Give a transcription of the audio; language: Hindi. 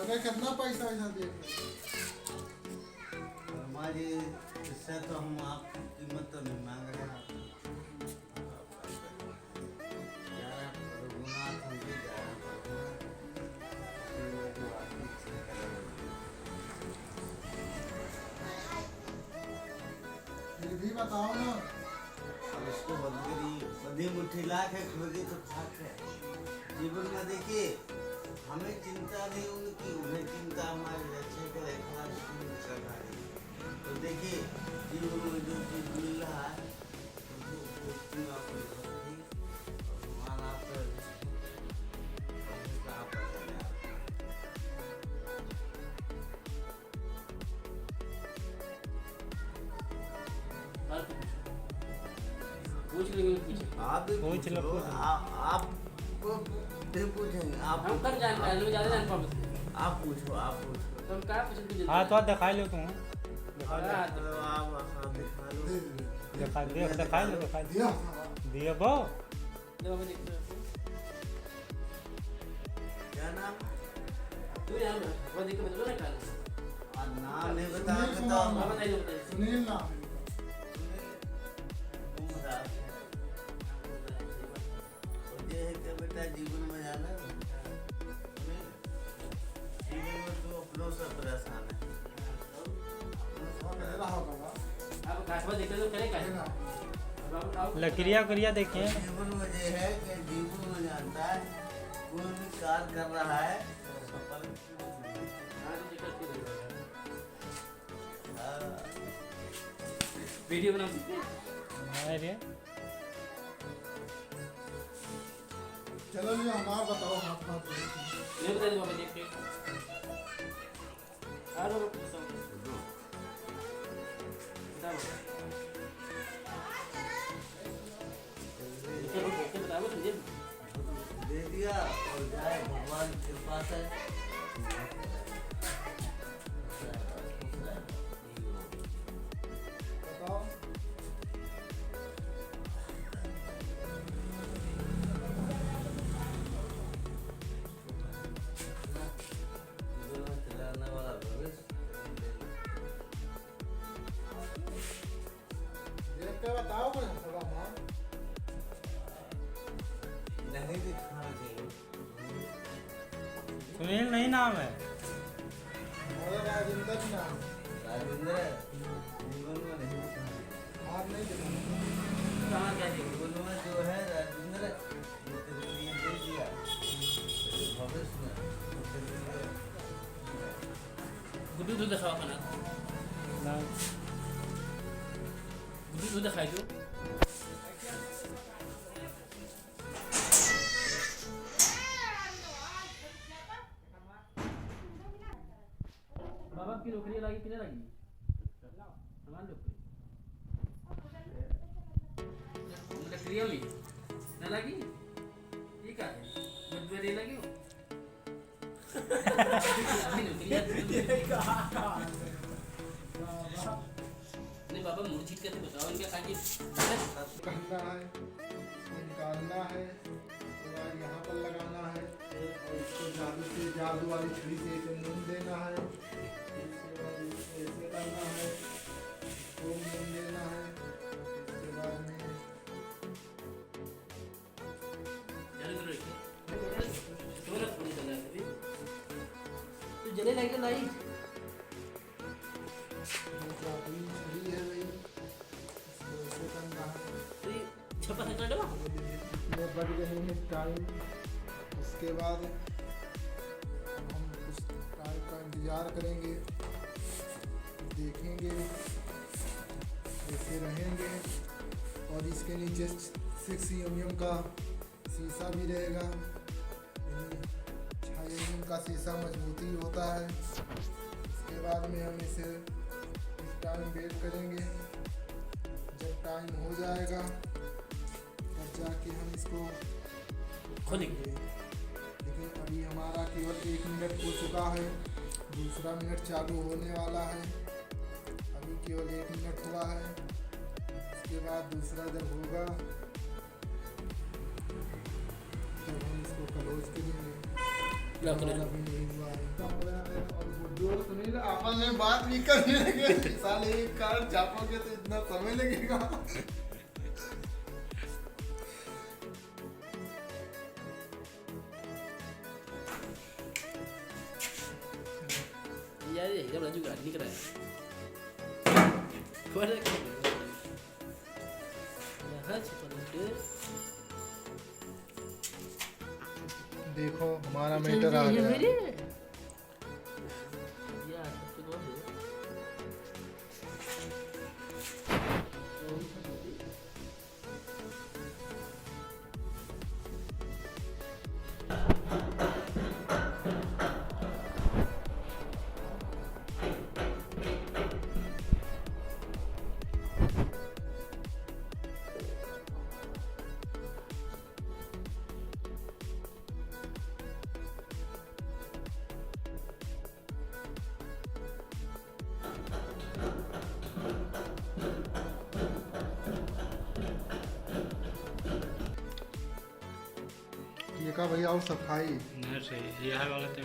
लगे कितना पैसा ऐसा दे हमारी इससे तो हम आपकी कीमत तो नहीं मांग रहे हैं। फिर भी बताओ ना। अब इसको बंदी मुट्ठी ला के खोदी तो खाक है। जीवन में देखिए हमें चिंता नहीं उनकी, उन्हें चिंता हमारे अच्छे के खराब चल रहा है। तो देखिए जीवन में जो चीज मिल रहा है पूछ लेंगे पीछे। आप भी पूछ लो, पूछ लो। आप पूछेंगे आप हम कर जान पहले ज्यादा जान पाओगे। आप पूछो तो हम क्या पूछें तुझे? हाँ तो दिखा लो तुम, दिखा लो, आप दिखा लो। दिखा लो, दिखा दिया दिया बो। जब हमें देखते हैं क्या नाम तू यहाँ पे वो देख के बता ना काल नाम नहीं सुनील बताओगे तो कुमार हाँ बताइए बताइए। सुनील नाम है ये है कि बेटा जीवन में जाना है। जीवन में तो अपनों से परेशान है। रहा होगा आप घाटवा देखते तो करे क्या? लकड़िया उकड़िया देखिए। जीवन में ये है कि जीवन में जानता है कोई भी कार्य कर रहा है तो सफल वीडियो बना सकते हैं। अरे चलो जी हमारा बताओ हाथ हाथ नहीं बता दे बाबा देख के आरो बताओ बताओ तुझे दे दिया और जाए भगवान के पास है। बताओ चलाने वाला भविष्य देख के बताओ कुछ थोड़ा मां नहीं दिखाना चाहिए। सुनील नहीं नाम है। और राजेंद्र भी नाम राजेंद्र जीवन में नहीं दिखाना। हाथ नहीं दिखा कहां क्या देख जीवन में जो है राजेंद्र ये तेरे लिए दे दिया तेरे भविष्य में तेरे लिए गुड्डू दूध खाओ खाना गुड्डू दूध खाई दो बाबा की नौकरी लगी कितने लगी हमारे नौकरी नौकरी ली ना लगी ये क्या है बुधवार लगी हो नहीं बाबा मुर्जी कैसे बताओ इनका काजी करना है निकालना है और यहाँ पर लगाना है और इसको जादू से जादू वाली छुरी से इसे नून देना है। इसके बाद ऐसे करना है इसको नून देना है। इसके बाद में तो जले लगे लाइट छुरी है भाई इसको ऐसे करना है। तो ये छप्पा से कर दो ये बढ़ गए हैं टाइम। उसके बाद हम कुछ टाइम का इंतज़ार करेंगे, देखेंगे, ऐसे रहेंगे और इसके नीचे 6 mm का शीशा भी रहेगा। 6 mm का शीशा मजबूती होता है। इसके बाद में हम इसे कुछ टाइम वेट करेंगे। जब टाइम हो जाएगा तब जाके हम इसको खोलेंगे। लेकिन अभी हमारा केवल 1 मिनट हो चुका है, दूसरा मिनट चालू होने वाला है। अभी केवल 1 मिनट हुआ है, इसके बाद दूसरा जब होगा तब हम इसको क्लोज करेंगे। लॉक करेंगे। अभी नहीं हुआ है। फिर आपस में बात भी करने लगे। साले एक कार्ड छापोगे तो इतना समय लगेगा। Ya deh, kita belanja juga. Ini keren. Gua ada keren. Nah, super itu. देखो हमारा मीटर आ गया। Ya, satu dua deh. ये का भैया और सफाई नहीं सही यह वाला तो